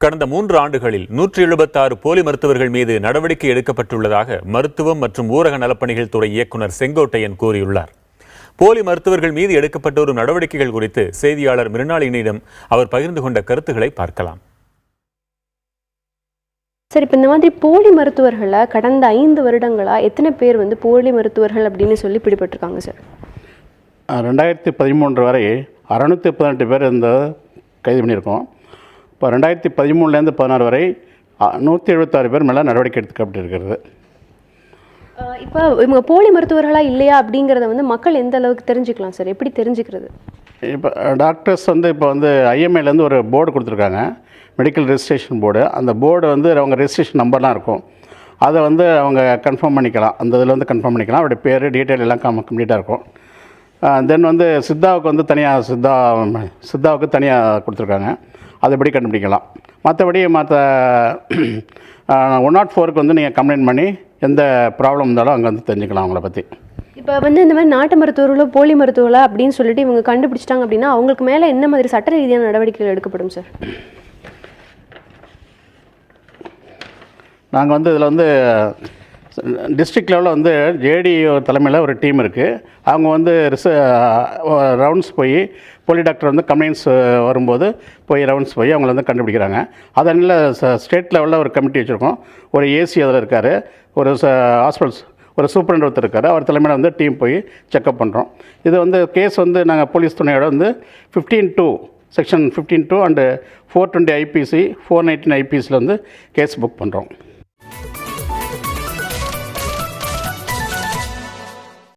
கடந்த 3 ஆண்டுகளில் 176 போலி மருத்துவர்கள் மீது நடவடிக்கை எடுக்கப்பட்டுள்ளதாக மருத்துவம் மற்றும் ஊரக நலப்பணிகள் துறை இயக்குநர் செங்கோட்டையன் கூறியுள்ளார். போலி மருத்துவர்கள் மீது எடுக்கப்பட்ட ஒரு நடவடிக்கைகள் குறித்து செய்தியாளர் மிருணாளினியிடம் அவர் பகிர்ந்து கொண்ட கருத்துக்களை பார்க்கலாம். சார், இப்போ இந்த மாதிரி போலி மருத்துவர்களை கடந்த 5 வருடங்களா எத்தனை பேர் போலி மருத்துவர்கள் அப்படின்னு சொல்லி பிடிபட்டிருக்காங்க சார்? 2013 வரை 618 பேர் கைது பண்ணியிருக்கோம். இப்போ 2013லேருந்து 16 வரை 176 பேர் மேலே நடவடிக்கை எடுக்கப்பட்டிருக்கிறது. இப்போ இவங்க போலி மருத்துவர்களா இல்லையா அப்படிங்கிறத மக்கள் எந்த அளவுக்கு தெரிஞ்சுக்கலாம் சார்? எப்படி தெரிஞ்சுக்கிறது? இப்போ டாக்டர்ஸ் இப்போ ஐஎம்ஏலேருந்து ஒரு போர்டு கொடுத்துருக்காங்க, மெடிக்கல் ரெஜிஸ்ட்ரேஷன் போர்டு. அந்த போர்டு அவங்க ரெஜிஸ்ட்ரேஷன் நம்பர்லாம் இருக்கும். அதை அவங்க கன்ஃபார்ம் பண்ணிக்கலாம். அந்த இதில் கன்ஃபார்ம் பண்ணிக்கலாம். அவருடைய பேர் டீட்டெயில் எல்லாம் கம்ப்ளீட்டாக இருக்கும். தென் சித்தாவுக்கு தனியாக சித்தாவுக்கு தனியாக கொடுத்துருக்காங்க. அதை எப்படி கண்டுபிடிக்கலாம். மற்றபடி மற்ற 104க்கு நீங்கள் கம்ப்ளைண்ட் பண்ணி எந்த ப்ராப்ளம் இருந்தாலும் அங்கே தெரிஞ்சுக்கலாம் அவங்கள பற்றி. இப்போ இந்த மாதிரி நாட்டு மருத்துவர்களோ போலி மருத்துவர்களா அப்படின்னு சொல்லிட்டு இவங்க கண்டுபிடிச்சிட்டாங்க அப்படின்னா அவங்களுக்கு மேலே என்ன மாதிரி சட்ட ரீதியான நடவடிக்கைகள் எடுக்கப்படும் சார்? நாங்கள் இதில் டிஸ்ட்ரிக்ட் லெவலில் ஜேடி தலைமையில் ஒரு டீம் இருக்குது. அவங்க ரவுண்ட்ஸ் போய் போலி டாக்டர் கம்ப்ளைண்ட்ஸ் வரும்போது போய் ரவுண்ட்ஸ் போய் அவங்கள கண்டுபிடிக்கிறாங்க. அதனால் ஸ்டேட் லெவலில் ஒரு கமிட்டி வச்சுருக்கோம். ஒரு ஏசி அதில் இருக்கார், ஒரு ஹாஸ்பிட்டல்ஸ் ஒரு சூப்பரண்ட் ஒருத்தர் இருக்கார். அவர் தலைமையில் டீம் போய் செக்அப் பண்ணுறோம். இது கேஸ் நாங்கள் போலீஸ் துணையோட 15(2) செக்ஷன் 15(2) அண்டு 420 ஐபிசி 419 ஐபிசியில் கேஸ் புக் பண்ணுறோம்.